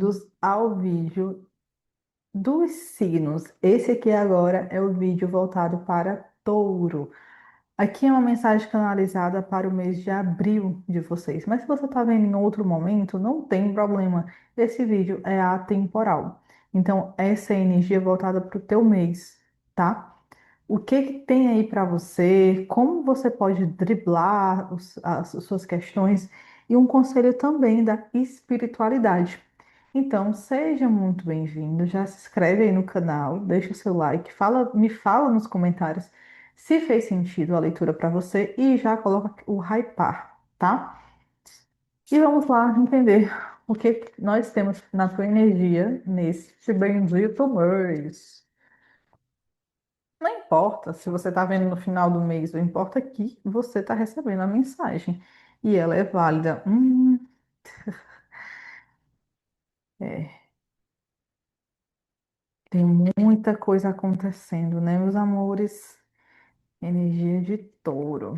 bem-vindos ao vídeo dos signos. Esse aqui agora é o vídeo voltado para Touro. Aqui é uma mensagem canalizada para o mês de abril de vocês. Mas se você está vendo em outro momento, não tem problema. Esse vídeo é atemporal. Então, essa é a energia voltada para o teu mês, tá? O que que tem aí para você? Como você pode driblar as suas questões? E um conselho também da espiritualidade. Então, seja muito bem-vindo. Já se inscreve aí no canal, deixa o seu like, me fala nos comentários se fez sentido a leitura para você e já coloca o hypar, tá? E vamos lá entender o que nós temos na tua energia nesse bendito mês. Não importa se você está vendo no final do mês, não importa que você está recebendo a mensagem e ela é válida. É, tem muita coisa acontecendo, né, meus amores? Energia de touro.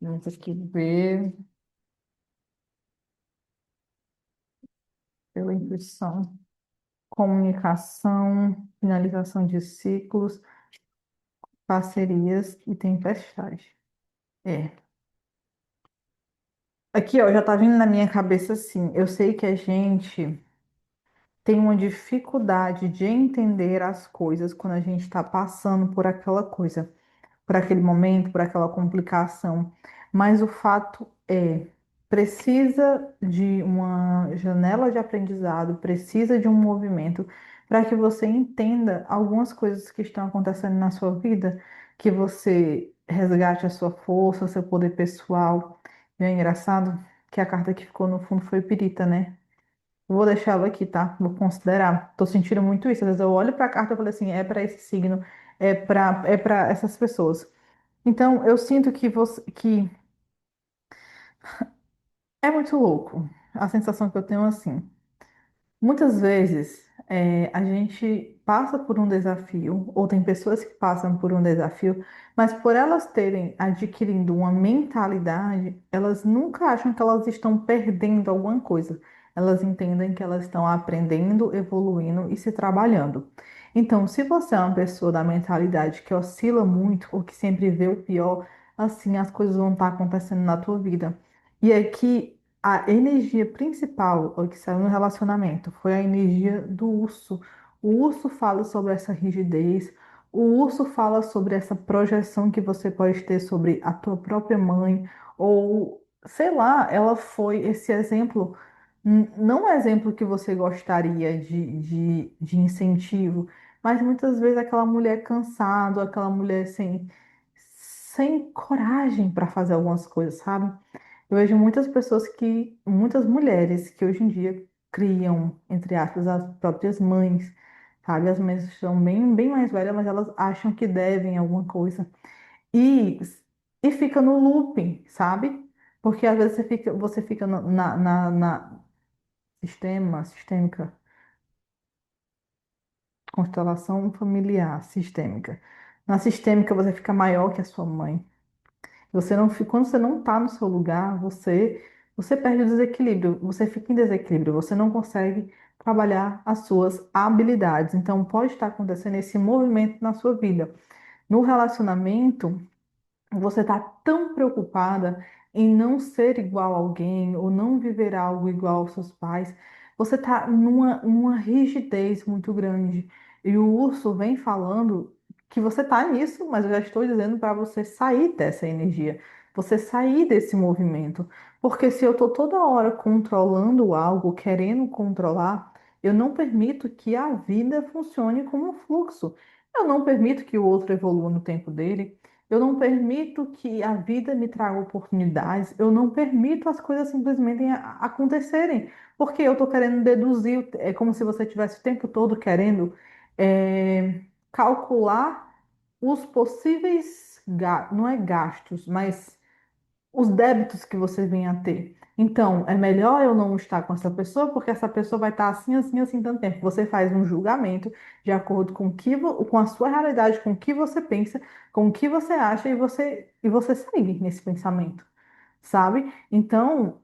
Vamos aqui ver pela intuição. Comunicação, finalização de ciclos, parcerias e tempestade. É. Aqui, ó, já tá vindo na minha cabeça assim. Eu sei que a gente tem uma dificuldade de entender as coisas quando a gente está passando por aquela coisa, por aquele momento, por aquela complicação. Mas o fato é, precisa de uma janela de aprendizado, precisa de um movimento para que você entenda algumas coisas que estão acontecendo na sua vida, que você resgate a sua força, o seu poder pessoal. E é engraçado que a carta que ficou no fundo foi Pirita, né? Vou deixar ela aqui, tá? Vou considerar. Tô sentindo muito isso. Às vezes eu olho para a carta e falo assim, é para esse signo, é para essas pessoas. Então, eu sinto que é muito louco. A sensação que eu tenho é assim. Muitas vezes a gente passa por um desafio, ou tem pessoas que passam por um desafio, mas por elas terem adquirido uma mentalidade, elas nunca acham que elas estão perdendo alguma coisa. Elas entendem que elas estão aprendendo, evoluindo e se trabalhando. Então, se você é uma pessoa da mentalidade que oscila muito ou que sempre vê o pior, assim as coisas vão estar acontecendo na tua vida. E aqui a energia principal, o que saiu no relacionamento, foi a energia do urso. O urso fala sobre essa rigidez, o urso fala sobre essa projeção que você pode ter sobre a tua própria mãe, ou sei lá, ela foi esse exemplo, não um exemplo que você gostaria de incentivo, mas muitas vezes aquela mulher cansada, aquela mulher sem coragem para fazer algumas coisas, sabe? Eu vejo muitas mulheres que hoje em dia criam, entre aspas, as próprias mães, sabe? As mães são bem mais velhas, mas elas acham que devem alguma coisa. E, e fica no looping, sabe? Porque às vezes você fica na sistêmica, constelação familiar, sistêmica. Na sistêmica você fica maior que a sua mãe. Você não fica, quando você não está no seu lugar, você perde o desequilíbrio, você fica em desequilíbrio, você não consegue trabalhar as suas habilidades. Então, pode estar acontecendo esse movimento na sua vida. No relacionamento, você está tão preocupada em não ser igual a alguém ou não viver algo igual aos seus pais, você está numa rigidez muito grande. E o urso vem falando que você está nisso, mas eu já estou dizendo para você sair dessa energia, você sair desse movimento. Porque se eu estou toda hora controlando algo, querendo controlar, eu não permito que a vida funcione como um fluxo. Eu não permito que o outro evolua no tempo dele. Eu não permito que a vida me traga oportunidades, eu não permito as coisas simplesmente acontecerem, porque eu estou querendo deduzir, é como se você tivesse o tempo todo querendo calcular os possíveis, não é gastos, mas os débitos que você venha a ter. Então, é melhor eu não estar com essa pessoa, porque essa pessoa vai estar assim, assim, assim, tanto tempo. Você faz um julgamento de acordo com com a sua realidade, com o que você pensa, com o que você acha, e você segue nesse pensamento, sabe? Então,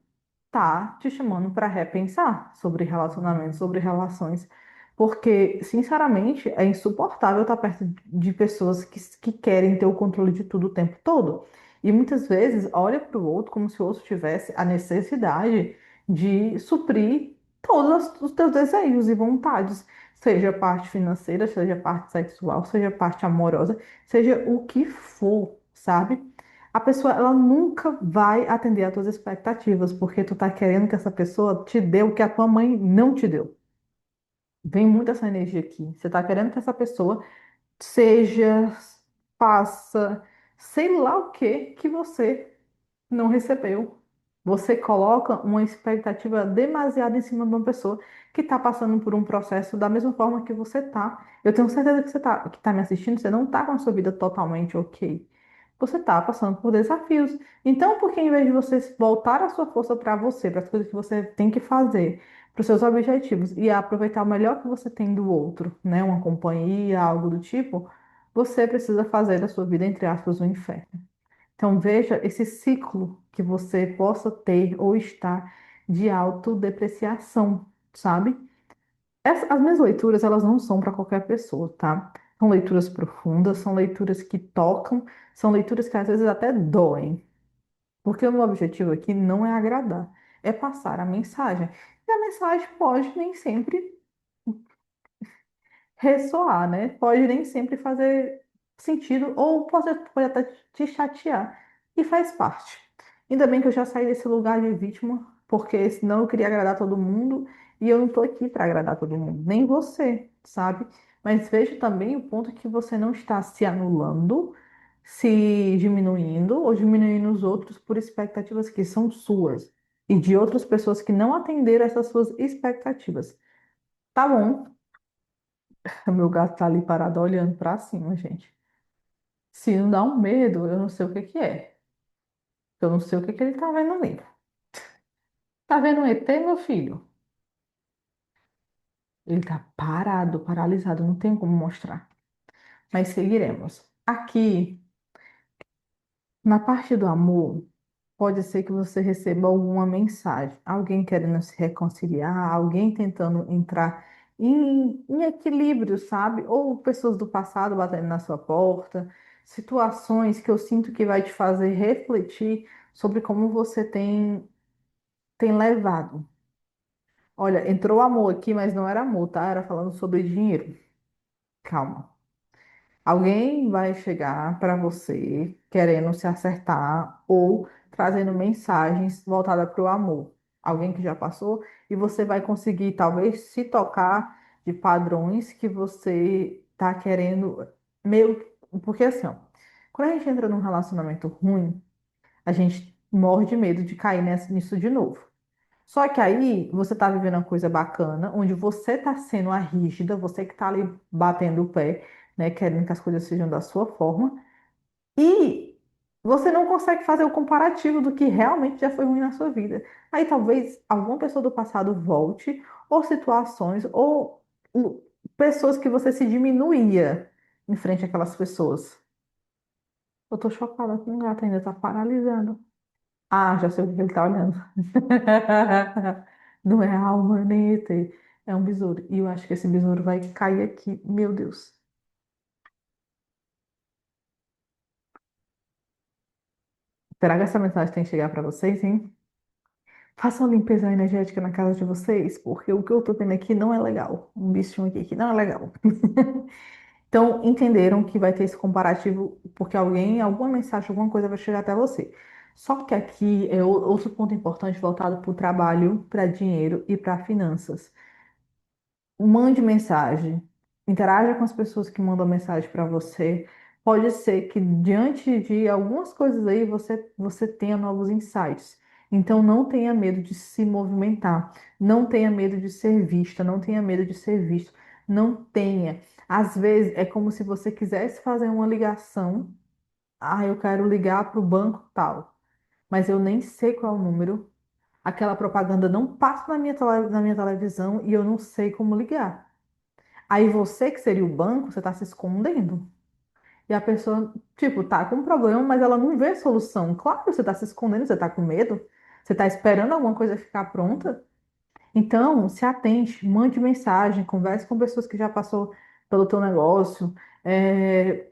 está te chamando para repensar sobre relacionamentos, sobre relações, porque, sinceramente, é insuportável estar perto de pessoas que querem ter o controle de tudo o tempo todo. E muitas vezes olha para o outro como se o outro tivesse a necessidade de suprir todos os teus desejos e vontades, seja parte financeira, seja parte sexual, seja parte amorosa, seja o que for, sabe? A pessoa, ela nunca vai atender às tuas expectativas, porque tu tá querendo que essa pessoa te dê o que a tua mãe não te deu. Vem muito essa energia aqui. Você tá querendo que essa pessoa seja, faça, sei lá o que você não recebeu. Você coloca uma expectativa demasiada em cima de uma pessoa que está passando por um processo da mesma forma que você está. Eu tenho certeza que você tá, que está me assistindo, você não está com a sua vida totalmente ok. Você está passando por desafios. Então, por que em vez de você voltar a sua força para você, para as coisas que você tem que fazer, para os seus objetivos e aproveitar o melhor que você tem do outro, né? Uma companhia, algo do tipo, você precisa fazer da sua vida, entre aspas, um inferno. Então, veja esse ciclo que você possa ter ou estar de autodepreciação, sabe? As minhas leituras, elas não são para qualquer pessoa, tá? São leituras profundas, são leituras que tocam, são leituras que às vezes até doem. Porque o meu objetivo aqui não é agradar, é passar a mensagem. E a mensagem pode nem sempre ressoar, né? Pode nem sempre fazer sentido, ou pode até te chatear. E faz parte. Ainda bem que eu já saí desse lugar de vítima, porque senão eu queria agradar todo mundo, e eu não tô aqui para agradar todo mundo, nem você, sabe? Mas veja também o ponto que você não está se anulando, se diminuindo ou diminuindo os outros por expectativas que são suas e de outras pessoas que não atenderam essas suas expectativas. Tá bom? O meu gato tá ali parado olhando pra cima, gente. Se não dá um medo, eu não sei o que que é. Eu não sei o que que ele tá vendo ali. Tá vendo um ET, meu filho? Ele tá parado, paralisado, não tem como mostrar. Mas seguiremos. Aqui, na parte do amor, pode ser que você receba alguma mensagem. Alguém querendo se reconciliar, alguém tentando entrar em equilíbrio, sabe? Ou pessoas do passado batendo na sua porta. Situações que eu sinto que vai te fazer refletir sobre como você tem levado. Olha, entrou amor aqui, mas não era amor, tá? Era falando sobre dinheiro. Calma. Alguém vai chegar para você querendo se acertar ou trazendo mensagens voltadas para o amor. Alguém que já passou e você vai conseguir talvez se tocar de padrões que você tá querendo meio porque assim, ó, quando a gente entra num relacionamento ruim, a gente morre de medo de cair nisso de novo. Só que aí você tá vivendo uma coisa bacana, onde você tá sendo a rígida, você que tá ali batendo o pé, né, querendo que as coisas sejam da sua forma, e você não consegue fazer o comparativo do que realmente já foi ruim na sua vida. Aí talvez alguma pessoa do passado volte, ou situações, ou pessoas que você se diminuía em frente àquelas pessoas. Eu tô chocada com o gato ainda, tá paralisando. Ah, já sei o que ele tá olhando. Não é alma nem ET, é um besouro. E eu acho que esse besouro vai cair aqui. Meu Deus. Será que essa mensagem tem que chegar para vocês, hein? Façam limpeza energética na casa de vocês, porque o que eu tô tendo aqui não é legal. Um bichinho aqui que não é legal. Então, entenderam que vai ter esse comparativo, porque alguém, alguma mensagem, alguma coisa vai chegar até você. Só que aqui é outro ponto importante voltado para o trabalho, para dinheiro e para finanças. Mande mensagem, interaja com as pessoas que mandam mensagem para você. Pode ser que diante de algumas coisas aí você tenha novos insights. Então não tenha medo de se movimentar, não tenha medo de ser vista, não tenha medo de ser visto, não tenha. Às vezes é como se você quisesse fazer uma ligação. Ah, eu quero ligar para o banco tal, mas eu nem sei qual é o número. Aquela propaganda não passa na minha televisão e eu não sei como ligar. Aí você, que seria o banco, você está se escondendo. E a pessoa, tipo, tá com um problema, mas ela não vê solução. Claro que você está se escondendo, você está com medo. Você está esperando alguma coisa ficar pronta? Então, se atente, mande mensagem, converse com pessoas que já passou pelo teu negócio. É,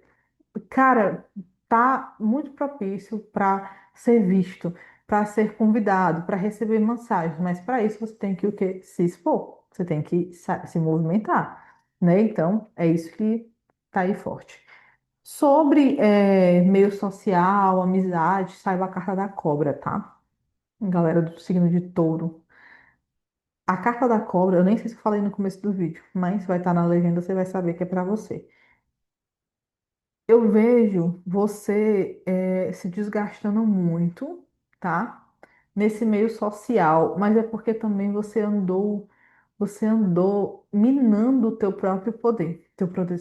cara, tá muito propício para ser visto, para ser convidado, para receber mensagens, mas para isso você tem que o quê? Se expor, você tem que se movimentar, né? Então, é isso que tá aí forte. Sobre meio social, amizade, saiba a carta da cobra, tá? Galera do signo de touro. A carta da cobra, eu nem sei se eu falei no começo do vídeo, mas vai estar na legenda, você vai saber que é para você. Eu vejo você se desgastando muito, tá? Nesse meio social, mas é porque também você andou minando o teu poder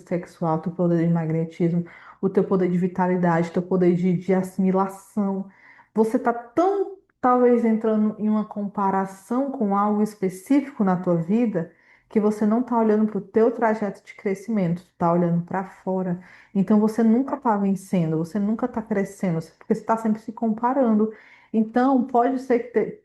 sexual, teu poder de magnetismo, o teu poder de vitalidade, teu poder de assimilação. Você tá tão, talvez, entrando em uma comparação com algo específico na tua vida que você não tá olhando para o teu trajeto de crescimento, tu tá olhando para fora. Então você nunca está vencendo, você nunca está crescendo, porque você está sempre se comparando. Então pode ser que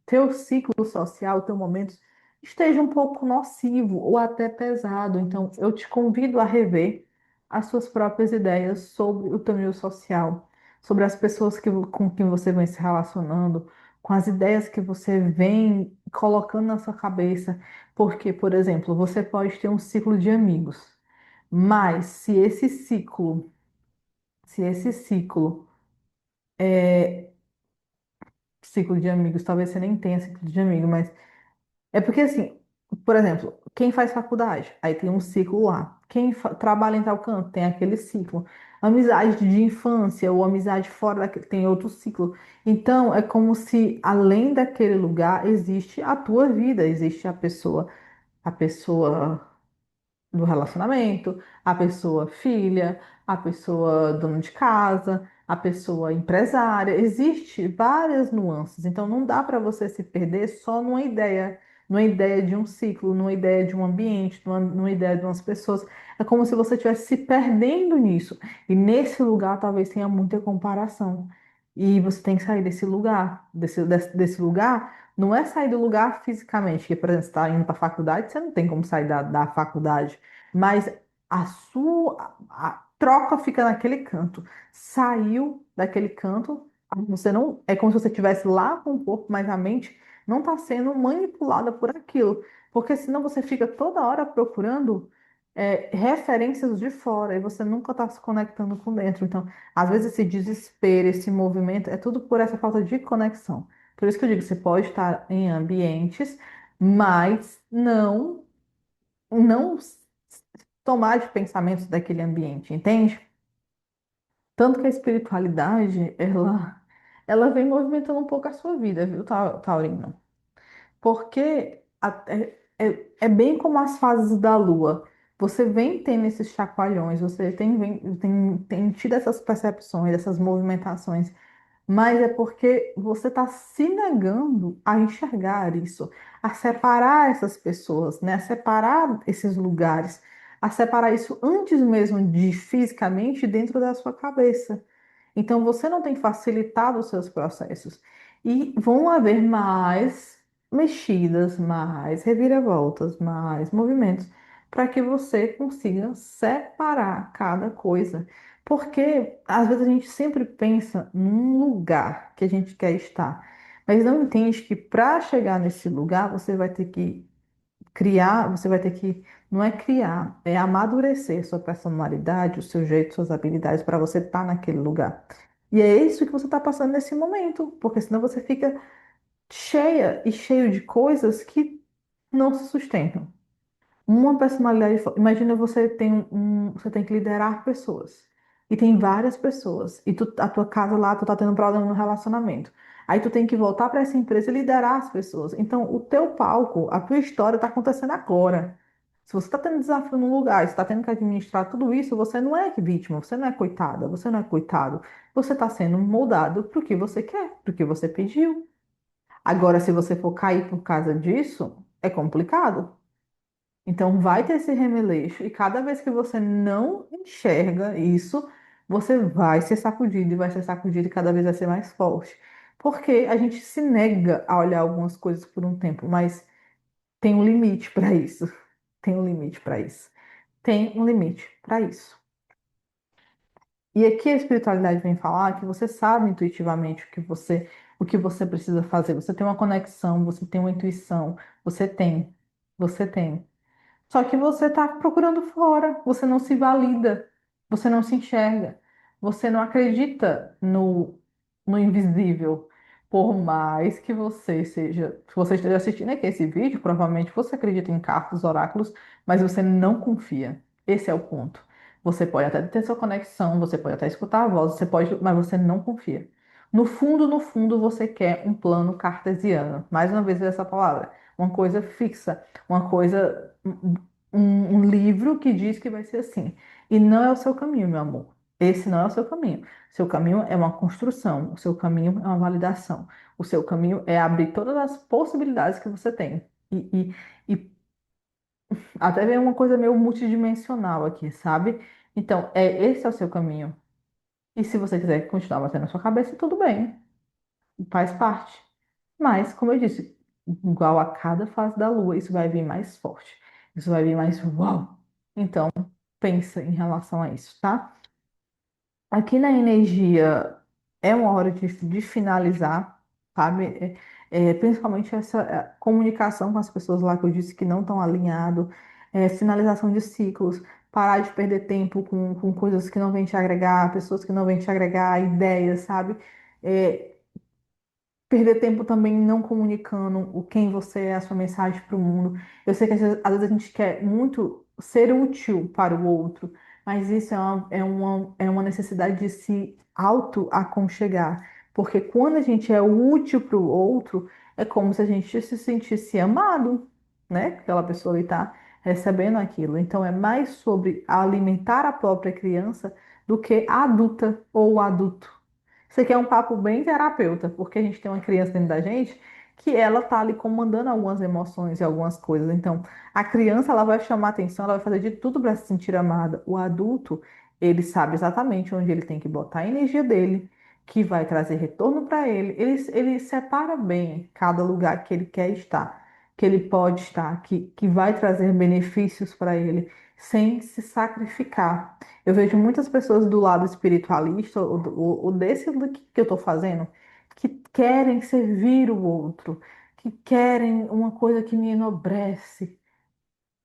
teu ciclo social, teu momento esteja um pouco nocivo ou até pesado. Então eu te convido a rever as suas próprias ideias sobre o teu meio social, sobre as pessoas com quem você vem se relacionando, com as ideias que você vem colocando na sua cabeça. Porque, por exemplo, você pode ter um ciclo de amigos. Mas se esse ciclo, ciclo de amigos, talvez você nem tenha ciclo de amigo, mas é porque assim, por exemplo, quem faz faculdade, aí tem um ciclo lá. Quem trabalha em tal canto, tem aquele ciclo. Amizade de infância ou amizade fora daquele, tem outro ciclo. Então, é como se além daquele lugar existe a tua vida, existe a pessoa do relacionamento, a pessoa filha, a pessoa dona de casa, a pessoa empresária. Existe várias nuances, então não dá para você se perder só numa ideia de um ciclo, numa ideia de um ambiente, numa ideia de umas pessoas. É como se você estivesse se perdendo nisso. E nesse lugar talvez tenha muita comparação. E você tem que sair desse lugar, desse lugar. Não é sair do lugar fisicamente, que, por exemplo, você está indo para a faculdade, você não tem como sair da faculdade, mas a troca fica naquele canto. Saiu daquele canto, você não, é como se você estivesse lá com o corpo, mas a mente não está sendo manipulada por aquilo, porque senão você fica toda hora procurando referências de fora e você nunca está se conectando com dentro. Então, às vezes esse desespero, esse movimento, é tudo por essa falta de conexão. Por isso que eu digo, você pode estar em ambientes, mas não tomar de pensamentos daquele ambiente, entende? Tanto que a espiritualidade, ela vem movimentando um pouco a sua vida, viu, Taurino? Porque é bem como as fases da Lua. Você vem tendo esses chacoalhões, você tem tido essas percepções, essas movimentações, mas é porque você está se negando a enxergar isso, a separar essas pessoas, né? A separar esses lugares, a separar isso antes mesmo de fisicamente dentro da sua cabeça. Então você não tem facilitado os seus processos. E vão haver mais mexidas, mais reviravoltas, mais movimentos, para que você consiga separar cada coisa. Porque às vezes a gente sempre pensa num lugar que a gente quer estar, mas não entende que para chegar nesse lugar você vai ter que criar, você vai ter que, não é criar, é amadurecer sua personalidade, o seu jeito, suas habilidades para você estar naquele lugar. E é isso que você está passando nesse momento, porque senão você fica cheia e cheio de coisas que não se sustentam. Uma personalidade. Imagina você tem que liderar pessoas. E tem várias pessoas. E a tua casa lá, tu tá tendo problema no relacionamento. Aí tu tem que voltar para essa empresa e liderar as pessoas. Então, o teu palco, a tua história está acontecendo agora. Se você está tendo desafio num lugar, você está tendo que administrar tudo isso, você não é vítima, você não é coitada, você não é coitado. Você está sendo moldado para o que você quer, para o que você pediu. Agora, se você for cair por causa disso, é complicado. Então vai ter esse remeleixo e cada vez que você não enxerga isso, você vai ser sacudido e vai ser sacudido e cada vez vai ser mais forte. Porque a gente se nega a olhar algumas coisas por um tempo, mas tem um limite para isso. Tem um limite para isso. Tem um limite para isso. E aqui a espiritualidade vem falar que você sabe intuitivamente o que você precisa fazer. Você tem uma conexão, você tem uma intuição, você tem, você tem. Só que você está procurando fora, você não se valida, você não se enxerga, você não acredita no invisível. Por mais que você seja, se você esteja assistindo aqui esse vídeo, provavelmente você acredita em cartas, oráculos, mas você não confia. Esse é o ponto. Você pode até ter sua conexão, você pode até escutar a voz, você pode, mas você não confia. No fundo, você quer um plano cartesiano. Mais uma vez essa palavra, uma coisa fixa, uma coisa um livro que diz que vai ser assim. E não é o seu caminho, meu amor. Esse não é o seu caminho. Seu caminho é uma construção, o seu caminho é uma validação. O seu caminho é abrir todas as possibilidades que você tem. E até ver uma coisa meio multidimensional aqui, sabe? Então, esse é o seu caminho. E se você quiser continuar batendo na sua cabeça, tudo bem, faz parte. Mas, como eu disse, igual a cada fase da lua, isso vai vir mais forte. Isso vai vir mais uau. Então, pensa em relação a isso, tá? Aqui na energia é uma hora de finalizar, sabe? Principalmente essa comunicação com as pessoas lá que eu disse que não estão alinhado, finalização de ciclos, parar de perder tempo com coisas que não vêm te agregar, pessoas que não vêm te agregar, ideias, sabe? É, perder tempo também não comunicando o quem você é, a sua mensagem para o mundo. Eu sei que às vezes a gente quer muito ser útil para o outro, mas isso é uma necessidade de se auto-aconchegar. Porque quando a gente é útil para o outro, é como se a gente se sentisse amado, né? Aquela pessoa ali está recebendo aquilo. Então é mais sobre alimentar a própria criança do que a adulta ou o adulto. Isso aqui é um papo bem terapeuta, porque a gente tem uma criança dentro da gente que ela tá ali comandando algumas emoções e algumas coisas. Então, a criança ela vai chamar atenção, ela vai fazer de tudo para se sentir amada. O adulto, ele sabe exatamente onde ele tem que botar a energia dele, que vai trazer retorno para ele. Ele separa bem cada lugar que ele quer estar, que ele pode estar, que vai trazer benefícios para ele, sem se sacrificar. Eu vejo muitas pessoas do lado espiritualista, ou desse do que eu estou fazendo, que querem servir o outro, que querem uma coisa que me enobrece.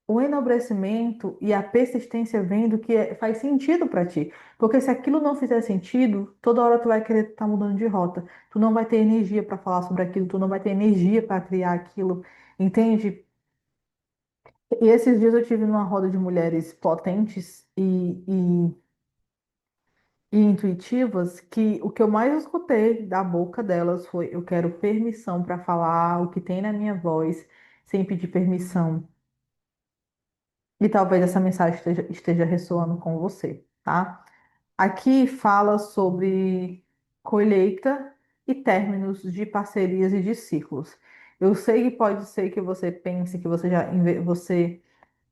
O enobrecimento e a persistência vem do que faz sentido para ti. Porque se aquilo não fizer sentido, toda hora tu vai querer estar mudando de rota. Tu não vai ter energia para falar sobre aquilo, tu não vai ter energia para criar aquilo, entende? E esses dias eu tive numa roda de mulheres potentes e intuitivas que o que eu mais escutei da boca delas foi: eu quero permissão para falar o que tem na minha voz, sem pedir permissão. E talvez essa mensagem esteja ressoando com você, tá? Aqui fala sobre colheita e términos de parcerias e de ciclos. Eu sei que pode ser que você pense que você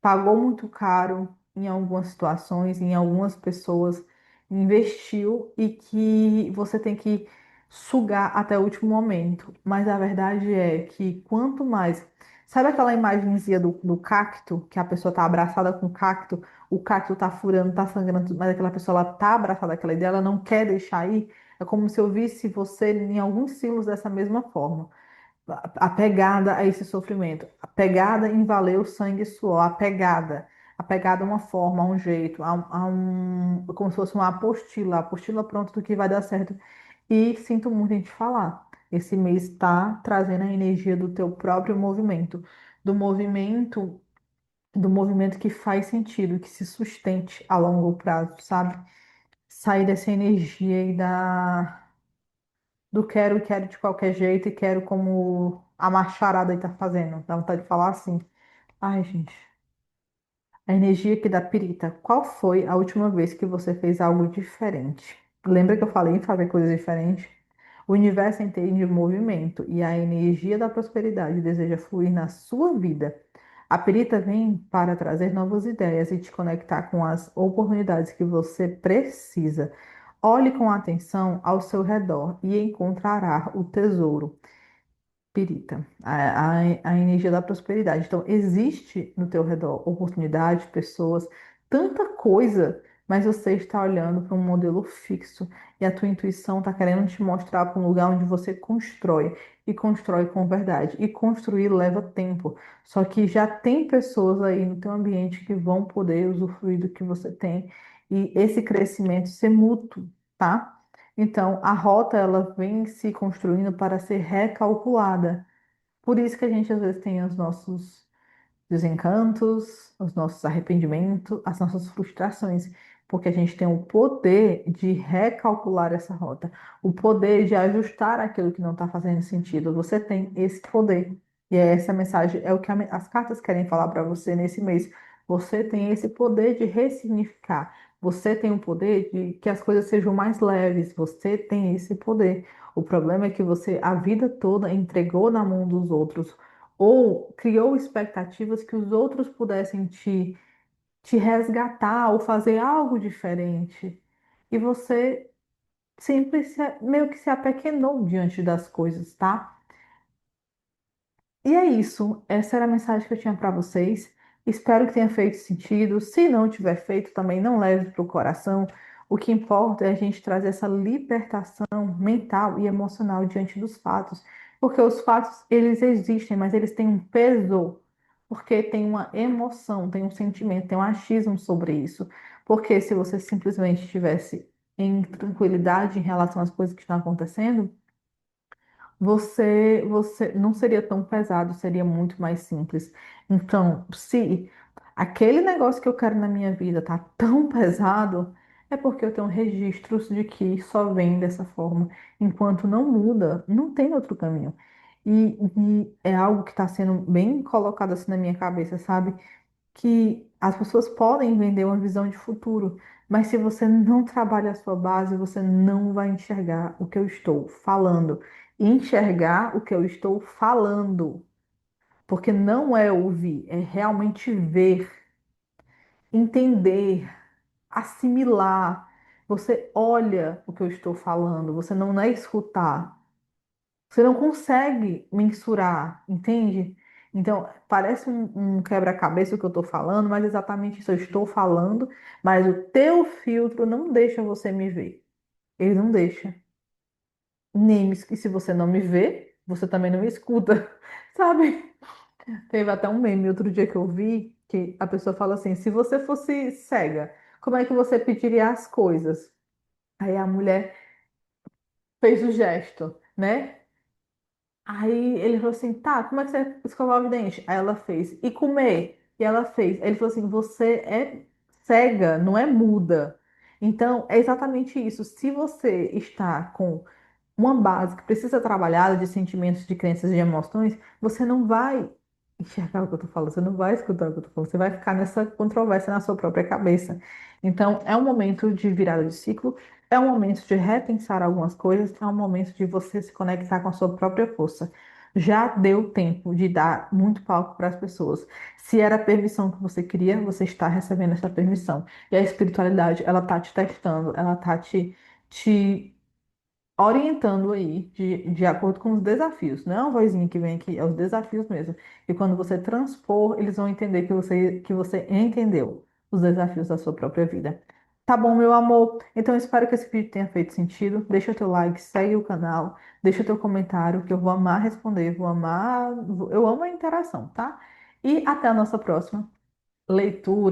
pagou muito caro em algumas situações, em algumas pessoas, investiu e que você tem que sugar até o último momento. Mas a verdade é que quanto mais. Sabe aquela imagenzinha do cacto, que a pessoa tá abraçada com o cacto tá furando, tá sangrando, mas aquela pessoa ela tá abraçada àquela ideia, ela não quer deixar ir. É como se eu visse você em alguns ciclos dessa mesma forma apegada a esse sofrimento, apegada em valer o sangue e suor, apegada a uma forma, a um jeito, como se fosse uma apostila, apostila pronta do que vai dar certo. E sinto muito em te falar, esse mês está trazendo a energia do teu próprio movimento, do movimento, do movimento que faz sentido, que se sustente a longo prazo, sabe? Sair dessa energia e do quero de qualquer jeito e quero como a macharada aí tá fazendo. Dá vontade de falar assim. Ai, gente. A energia aqui da pirita. Qual foi a última vez que você fez algo diferente? Lembra que eu falei em fazer coisas diferentes? O universo entende movimento e a energia da prosperidade deseja fluir na sua vida. A perita vem para trazer novas ideias e te conectar com as oportunidades que você precisa. Olhe com atenção ao seu redor e encontrará o tesouro. Pirita, a energia da prosperidade. Então, existe no teu redor oportunidade, pessoas, tanta coisa, mas você está olhando para um modelo fixo e a tua intuição está querendo te mostrar para um lugar onde você constrói e constrói com verdade. E construir leva tempo. Só que já tem pessoas aí no teu ambiente que vão poder usufruir do que você tem e esse crescimento ser mútuo, tá? Então, a rota ela vem se construindo para ser recalculada. Por isso que a gente às vezes tem os nossos desencantos, os nossos arrependimentos, as nossas frustrações, porque a gente tem o poder de recalcular essa rota, o poder de ajustar aquilo que não está fazendo sentido. Você tem esse poder. E é essa mensagem, é o que as cartas querem falar para você nesse mês. Você tem esse poder de ressignificar. Você tem o poder de que as coisas sejam mais leves. Você tem esse poder. O problema é que você a vida toda entregou na mão dos outros ou criou expectativas que os outros pudessem te resgatar ou fazer algo diferente. E você sempre meio que se apequenou diante das coisas, tá? E é isso. Essa era a mensagem que eu tinha para vocês. Espero que tenha feito sentido. Se não tiver feito, também não leve para o coração. O que importa é a gente trazer essa libertação mental e emocional diante dos fatos. Porque os fatos, eles existem, mas eles têm um peso. Porque tem uma emoção, tem um sentimento, tem um achismo sobre isso. Porque se você simplesmente estivesse em tranquilidade em relação às coisas que estão acontecendo, você não seria tão pesado, seria muito mais simples. Então, se aquele negócio que eu quero na minha vida tá tão pesado, é porque eu tenho registros de que só vem dessa forma. Enquanto não muda, não tem outro caminho. E é algo que está sendo bem colocado assim na minha cabeça, sabe? Que as pessoas podem vender uma visão de futuro, mas se você não trabalha a sua base, você não vai enxergar o que eu estou falando. Enxergar o que eu estou falando, porque não é ouvir, é realmente ver, entender, assimilar. Você olha o que eu estou falando, você não é escutar. Você não consegue mensurar, entende? Então, parece um quebra-cabeça o que eu estou falando, mas exatamente isso eu estou falando, mas o teu filtro não deixa você me ver. Ele não deixa. Nem me, e se você não me vê, você também não me escuta, sabe? Teve até um meme outro dia que eu vi que a pessoa fala assim: se você fosse cega, como é que você pediria as coisas? Aí a mulher fez o gesto, né? Aí ele falou assim, tá, como é que você escovava os dentes? Aí ela fez, e comer? E ela fez. Aí ele falou assim, você é cega, não é muda. Então, é exatamente isso. Se você está com uma base que precisa ser trabalhada de sentimentos, de crenças e de emoções, você não vai enxergar o que eu tô falando, você não vai escutar o que eu tô falando, você vai ficar nessa controvérsia na sua própria cabeça. Então, é um momento de virada de ciclo, é um momento de repensar algumas coisas, é um momento de você se conectar com a sua própria força. Já deu tempo de dar muito palco para as pessoas. Se era a permissão que você queria, você está recebendo essa permissão. E a espiritualidade, ela tá te testando, ela tá te orientando aí de acordo com os desafios. Não é uma vozinha que vem aqui, é os desafios mesmo. E quando você transpor, eles vão entender que você entendeu os desafios da sua própria vida. Tá bom, meu amor? Então eu espero que esse vídeo tenha feito sentido. Deixa o teu like, segue o canal, deixa o teu comentário, que eu vou amar responder, vou amar, eu amo a interação, tá? E até a nossa próxima leitura.